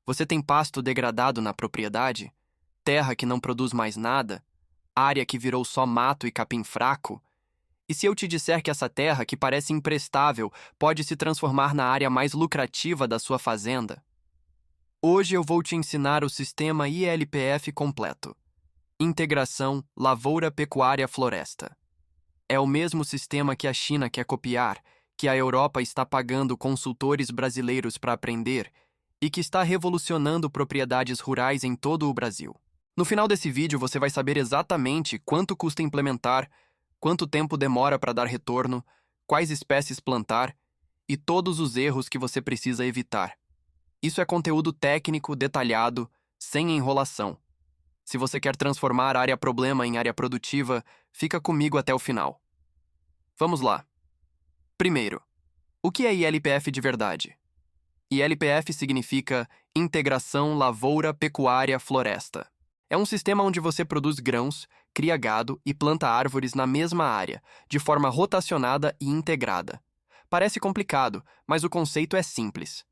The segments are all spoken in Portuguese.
Você tem pasto degradado na propriedade? Terra que não produz mais nada? Área que virou só mato e capim fraco? E se eu te disser que essa terra, que parece imprestável, pode se transformar na área mais lucrativa da sua fazenda? Hoje eu vou te ensinar o sistema ILPF completo. Integração Lavoura Pecuária Floresta. É o mesmo sistema que a China quer copiar, que a Europa está pagando consultores brasileiros para aprender e que está revolucionando propriedades rurais em todo o Brasil. No final desse vídeo você vai saber exatamente quanto custa implementar, quanto tempo demora para dar retorno, quais espécies plantar e todos os erros que você precisa evitar. Isso é conteúdo técnico, detalhado, sem enrolação. Se você quer transformar a área problema em área produtiva, fica comigo até o final. Vamos lá. Primeiro, o que é ILPF de verdade? ILPF significa Integração Lavoura Pecuária Floresta. É um sistema onde você produz grãos, cria gado e planta árvores na mesma área, de forma rotacionada e integrada. Parece complicado, mas o conceito é simples.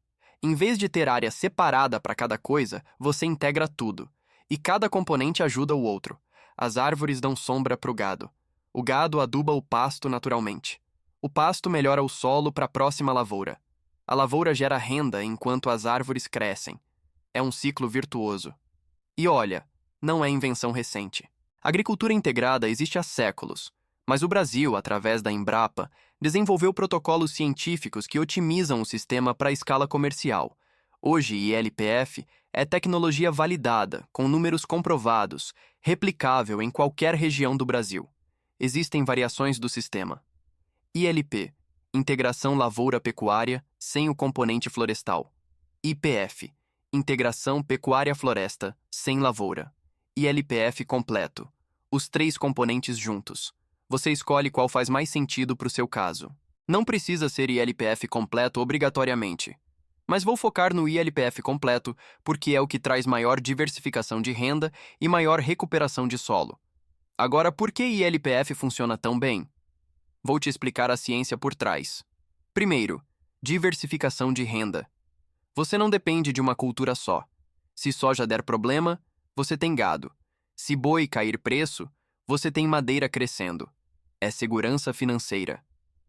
Em vez de ter área separada para cada coisa, você integra tudo. E cada componente ajuda o outro. As árvores dão sombra para o gado. O gado aduba o pasto naturalmente. O pasto melhora o solo para a próxima lavoura. A lavoura gera renda enquanto as árvores crescem. É um ciclo virtuoso. E olha, não é invenção recente. A agricultura integrada existe há séculos, mas o Brasil, através da Embrapa, desenvolveu protocolos científicos que otimizam o sistema para a escala comercial. Hoje, ILPF é tecnologia validada, com números comprovados, replicável em qualquer região do Brasil. Existem variações do sistema. ILP, Integração Lavoura-Pecuária sem o componente florestal. IPF, Integração Pecuária-Floresta sem lavoura. ILPF completo, os três componentes juntos. Você escolhe qual faz mais sentido para o seu caso. Não precisa ser ILPF completo obrigatoriamente. Mas vou focar no ILPF completo porque é o que traz maior diversificação de renda e maior recuperação de solo. Agora, por que ILPF funciona tão bem? Vou te explicar a ciência por trás. Primeiro, diversificação de renda. Você não depende de uma cultura só. Se soja der problema, você tem gado. Se boi cair preço, você tem madeira crescendo. É segurança financeira.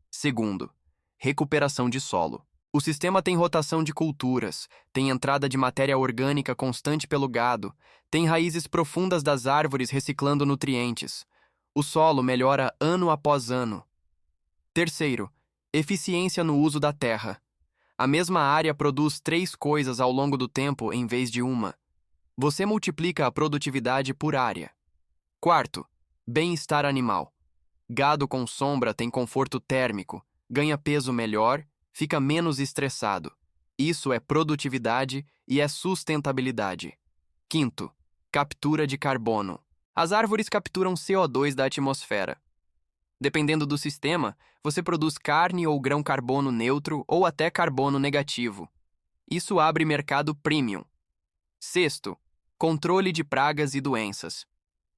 Segundo, recuperação de solo. O sistema tem rotação de culturas, tem entrada de matéria orgânica constante pelo gado, tem raízes profundas das árvores reciclando nutrientes. O solo melhora ano após ano. Terceiro, eficiência no uso da terra. A mesma área produz 3 coisas ao longo do tempo em vez de uma. Você multiplica a produtividade por área. Quarto, bem-estar animal. Gado com sombra tem conforto térmico, ganha peso melhor, fica menos estressado. Isso é produtividade e é sustentabilidade. Quinto, captura de carbono. As árvores capturam CO2 da atmosfera. Dependendo do sistema, você produz carne ou grão carbono neutro ou até carbono negativo. Isso abre mercado premium. Sexto, controle de pragas e doenças.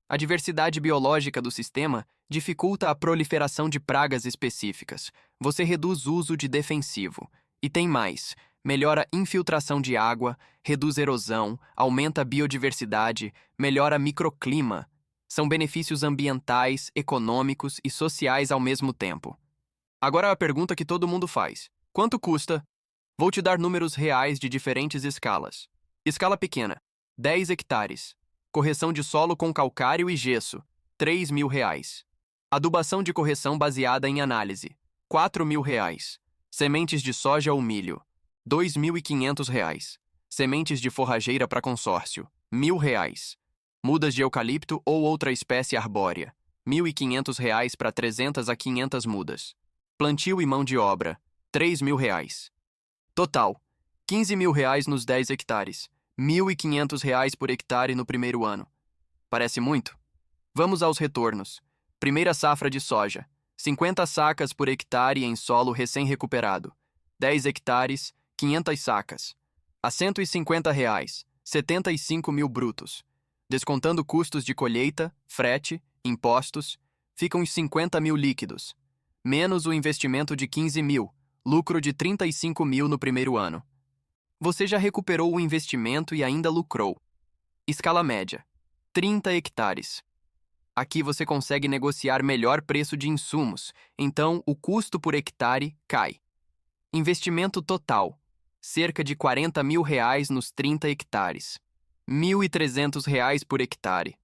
A diversidade biológica do sistema dificulta a proliferação de pragas específicas. Você reduz o uso de defensivo. E tem mais: melhora a infiltração de água, reduz erosão, aumenta a biodiversidade, melhora microclima. São benefícios ambientais, econômicos e sociais ao mesmo tempo. Agora a pergunta que todo mundo faz: quanto custa? Vou te dar números reais de diferentes escalas. Escala pequena, 10 hectares. Correção de solo com calcário e gesso, R$ 3.000. Adubação de correção baseada em análise, R$ 4.000. Sementes de soja ou milho, R$ 2.500. Sementes de forrageira para consórcio, R$ 1.000. Mudas de eucalipto ou outra espécie arbórea, R$ 1.500 para 300 a 500 mudas. Plantio e mão de obra, R$ 3.000. Total, R$ 15.000 nos 10 hectares. R$ 1.500 por hectare no primeiro ano. Parece muito? Vamos aos retornos. Primeira safra de soja. 50 sacas por hectare em solo recém-recuperado. 10 hectares, 500 sacas. A R$ 150, 75 mil brutos. Descontando custos de colheita, frete, impostos, ficam uns 50 mil líquidos. Menos o investimento de 15 mil, lucro de 35 mil no primeiro ano. Você já recuperou o investimento e ainda lucrou. Escala média: 30 hectares. Aqui você consegue negociar melhor preço de insumos, então o custo por hectare cai. Investimento total: cerca de R$ 40.000 nos 30 hectares. R$ 1.300 por hectare.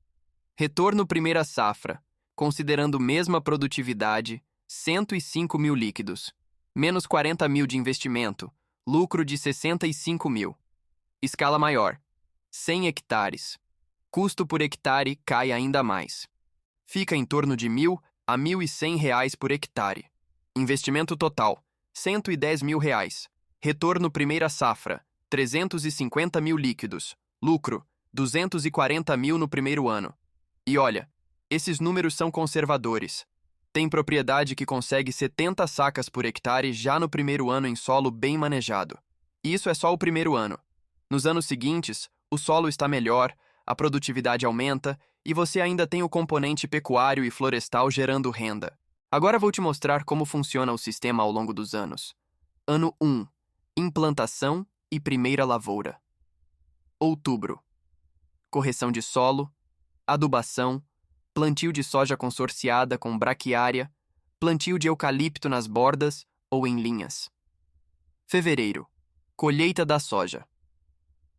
Retorno primeira safra, considerando mesma produtividade, 105 mil líquidos. Menos 40 mil de investimento, lucro de 65 mil. Escala maior: 100 hectares. Custo por hectare cai ainda mais. Fica em torno de R$ 1.000 a R$ 1.100 por hectare. Investimento total: R$ 110.000. Retorno primeira safra: 350 mil líquidos. Lucro: 240 mil no primeiro ano. E olha, esses números são conservadores. Tem propriedade que consegue 70 sacas por hectare já no primeiro ano em solo bem manejado. E isso é só o primeiro ano. Nos anos seguintes, o solo está melhor, a produtividade aumenta e você ainda tem o componente pecuário e florestal gerando renda. Agora vou te mostrar como funciona o sistema ao longo dos anos. Ano 1: implantação e primeira lavoura. Outubro: correção de solo, adubação, plantio de soja consorciada com braquiária, plantio de eucalipto nas bordas ou em linhas. Fevereiro: colheita da soja.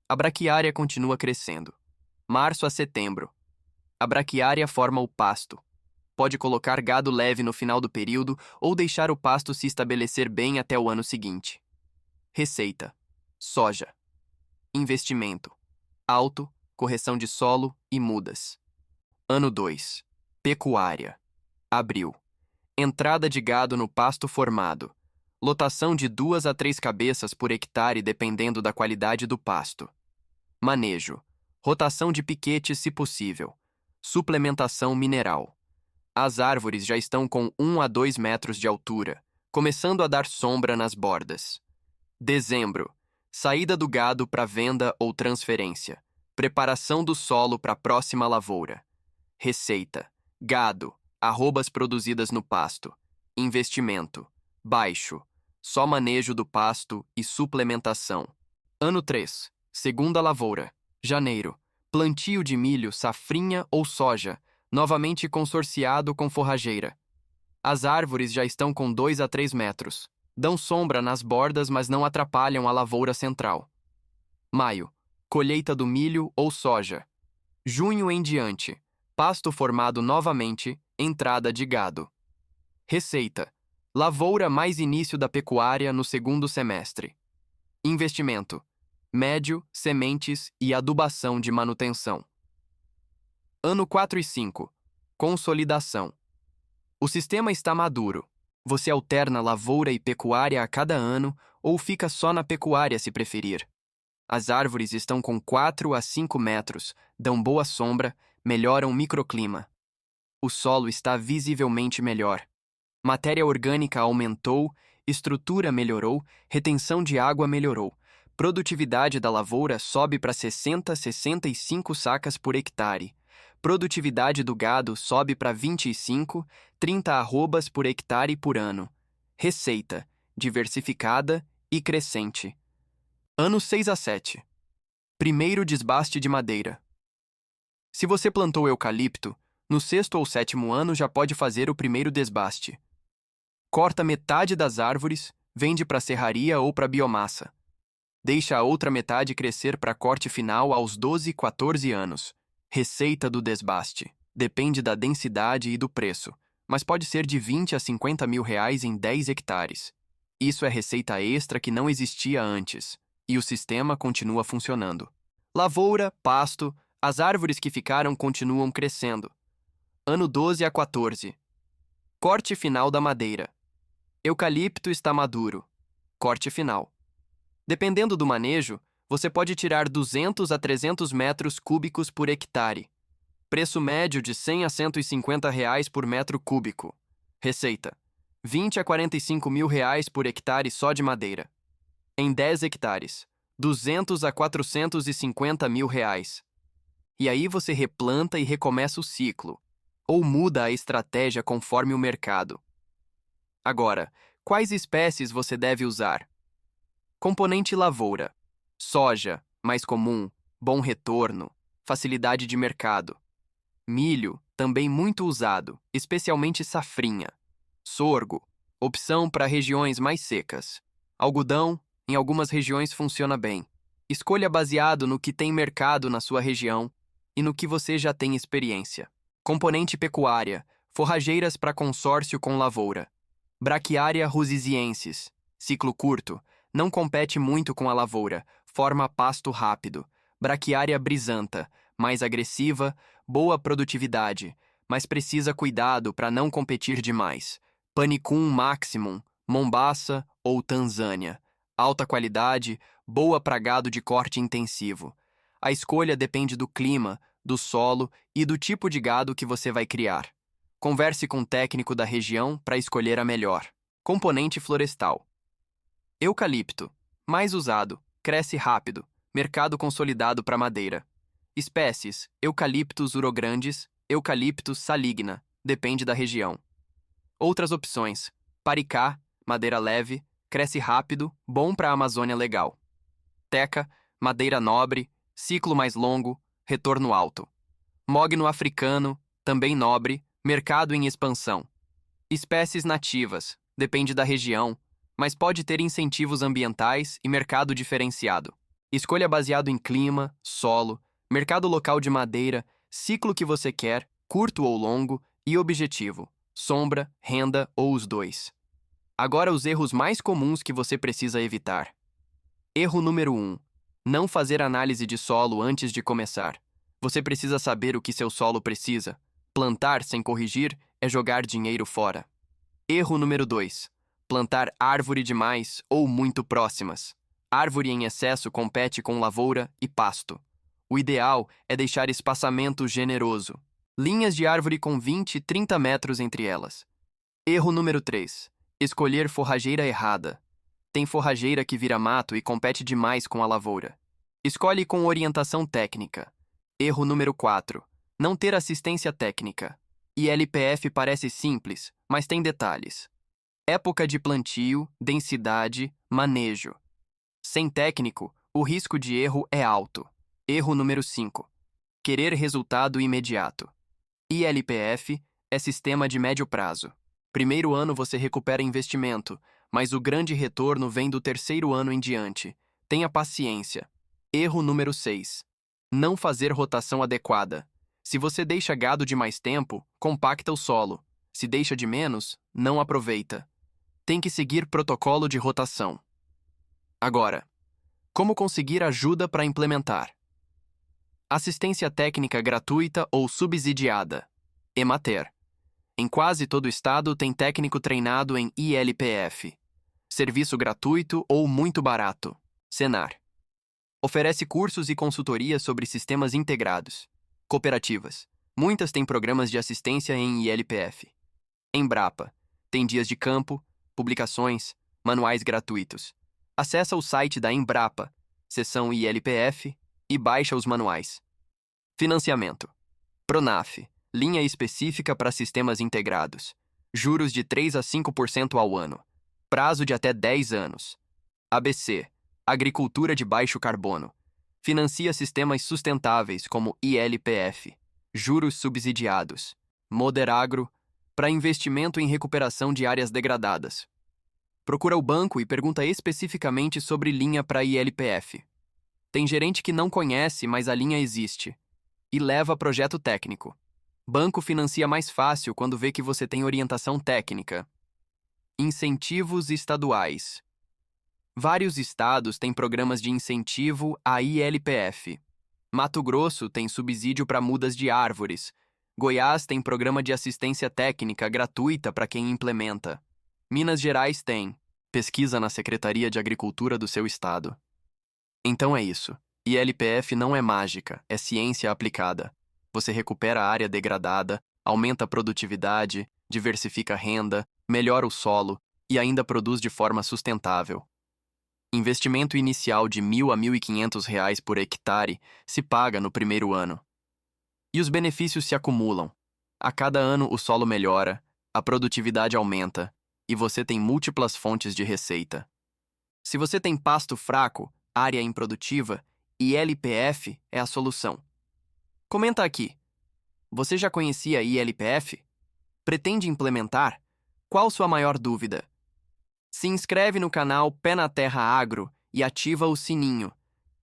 A braquiária continua crescendo. Março a setembro: a braquiária forma o pasto. Pode colocar gado leve no final do período ou deixar o pasto se estabelecer bem até o ano seguinte. Receita: soja. Investimento: alto, correção de solo e mudas. Ano 2: pecuária. Abril: entrada de gado no pasto formado. Lotação de 2 a 3 cabeças por hectare dependendo da qualidade do pasto. Manejo: rotação de piquetes se possível. Suplementação mineral. As árvores já estão com 1 a 2 metros de altura, começando a dar sombra nas bordas. Dezembro: saída do gado para venda ou transferência. Preparação do solo para a próxima lavoura. Receita: gado, arrobas produzidas no pasto. Investimento: baixo, só manejo do pasto e suplementação. Ano 3: segunda lavoura. Janeiro: plantio de milho, safrinha ou soja, novamente consorciado com forrageira. As árvores já estão com 2 a 3 metros. Dão sombra nas bordas, mas não atrapalham a lavoura central. Maio: colheita do milho ou soja. Junho em diante: pasto formado novamente, entrada de gado. Receita: lavoura mais início da pecuária no segundo semestre. Investimento: médio, sementes e adubação de manutenção. Ano 4 e 5: consolidação. O sistema está maduro. Você alterna lavoura e pecuária a cada ano ou fica só na pecuária se preferir. As árvores estão com 4 a 5 metros, dão boa sombra, melhoram o microclima. O solo está visivelmente melhor. Matéria orgânica aumentou, estrutura melhorou, retenção de água melhorou. Produtividade da lavoura sobe para 60 a 65 sacas por hectare. Produtividade do gado sobe para 25, 30 arrobas por hectare por ano. Receita: diversificada e crescente. Ano 6 a 7: primeiro desbaste de madeira. Se você plantou eucalipto, no sexto ou sétimo ano já pode fazer o primeiro desbaste. Corta metade das árvores, vende para serraria ou para biomassa. Deixa a outra metade crescer para corte final aos 12 e 14 anos. Receita do desbaste: depende da densidade e do preço, mas pode ser de 20 a 50 mil reais em 10 hectares. Isso é receita extra que não existia antes, e o sistema continua funcionando. Lavoura, pasto, as árvores que ficaram continuam crescendo. Ano 12 a 14: corte final da madeira. Eucalipto está maduro. Corte final. Dependendo do manejo, você pode tirar 200 a 300 metros cúbicos por hectare. Preço médio de 100 a 150 reais por metro cúbico. Receita: 20 a 45 mil reais por hectare só de madeira. Em 10 hectares, 200 a 450 mil reais. E aí você replanta e recomeça o ciclo, ou muda a estratégia conforme o mercado. Agora, quais espécies você deve usar? Componente lavoura. Soja, mais comum, bom retorno, facilidade de mercado. Milho, também muito usado, especialmente safrinha. Sorgo, opção para regiões mais secas. Algodão, em algumas regiões funciona bem. Escolha baseado no que tem mercado na sua região e no que você já tem experiência. Componente pecuária, forrageiras para consórcio com lavoura. Braquiária rusiziensis, ciclo curto, não compete muito com a lavoura, forma pasto rápido. Braquiária brisanta, mais agressiva, boa produtividade, mas precisa cuidado para não competir demais. Panicum maximum, Mombasa ou Tanzânia. Alta qualidade, boa para gado de corte intensivo. A escolha depende do clima, do solo e do tipo de gado que você vai criar. Converse com o técnico da região para escolher a melhor. Componente florestal. Eucalipto, mais usado, cresce rápido, mercado consolidado para madeira. Espécies: Eucaliptus urograndes, Eucaliptus saligna, depende da região. Outras opções: Paricá, madeira leve, cresce rápido, bom para a Amazônia legal. Teca, madeira nobre, ciclo mais longo, retorno alto. Mogno africano, também nobre, mercado em expansão. Espécies nativas, depende da região, mas pode ter incentivos ambientais e mercado diferenciado. Escolha baseado em clima, solo, mercado local de madeira, ciclo que você quer, curto ou longo, e objetivo, sombra, renda ou os dois. Agora os erros mais comuns que você precisa evitar. Erro número 1. Não fazer análise de solo antes de começar. Você precisa saber o que seu solo precisa. Plantar sem corrigir é jogar dinheiro fora. Erro número 2. Plantar árvore demais ou muito próximas. Árvore em excesso compete com lavoura e pasto. O ideal é deixar espaçamento generoso. Linhas de árvore com 20 e 30 metros entre elas. Erro número 3. Escolher forrageira errada. Tem forrageira que vira mato e compete demais com a lavoura. Escolhe com orientação técnica. Erro número 4. Não ter assistência técnica. ILPF parece simples, mas tem detalhes. Época de plantio, densidade, manejo. Sem técnico, o risco de erro é alto. Erro número 5. Querer resultado imediato. ILPF é sistema de médio prazo. Primeiro ano você recupera investimento, mas o grande retorno vem do terceiro ano em diante. Tenha paciência. Erro número 6. Não fazer rotação adequada. Se você deixa gado de mais tempo, compacta o solo. Se deixa de menos, não aproveita. Tem que seguir protocolo de rotação. Agora, como conseguir ajuda para implementar? Assistência técnica gratuita ou subsidiada. Emater. Em quase todo o estado tem técnico treinado em ILPF. Serviço gratuito ou muito barato. Senar. Oferece cursos e consultorias sobre sistemas integrados. Cooperativas. Muitas têm programas de assistência em ILPF. Embrapa. Tem dias de campo, publicações, manuais gratuitos. Acesse o site da Embrapa, seção ILPF, e baixa os manuais. Financiamento. Pronaf. Linha específica para sistemas integrados. Juros de 3 a 5% ao ano. Prazo de até 10 anos. ABC. Agricultura de baixo carbono. Financia sistemas sustentáveis como ILPF. Juros subsidiados. Moderagro. Para investimento em recuperação de áreas degradadas. Procura o banco e pergunta especificamente sobre linha para ILPF. Tem gerente que não conhece, mas a linha existe. E leva projeto técnico. Banco financia mais fácil quando vê que você tem orientação técnica. Incentivos estaduais. Vários estados têm programas de incentivo à ILPF. Mato Grosso tem subsídio para mudas de árvores. Goiás tem programa de assistência técnica gratuita para quem implementa. Minas Gerais tem. Pesquisa na Secretaria de Agricultura do seu estado. Então é isso. ILPF não é mágica, é ciência aplicada. Você recupera a área degradada, aumenta a produtividade, diversifica a renda, melhora o solo e ainda produz de forma sustentável. Investimento inicial de R$ 1.000 a R$ 1.500 por hectare se paga no primeiro ano. E os benefícios se acumulam. A cada ano o solo melhora, a produtividade aumenta e você tem múltiplas fontes de receita. Se você tem pasto fraco, área improdutiva, ILPF é a solução. Comenta aqui. Você já conhecia ILPF? Pretende implementar? Qual sua maior dúvida? Se inscreve no canal Pé na Terra Agro e ativa o sininho.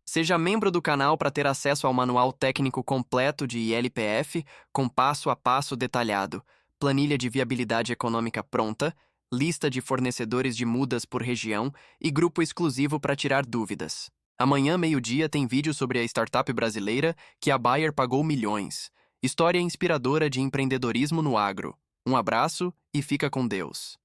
Seja membro do canal para ter acesso ao manual técnico completo de ILPF, com passo a passo detalhado, planilha de viabilidade econômica pronta, lista de fornecedores de mudas por região e grupo exclusivo para tirar dúvidas. Amanhã, meio-dia, tem vídeo sobre a startup brasileira que a Bayer pagou milhões. História inspiradora de empreendedorismo no agro. Um abraço e fica com Deus.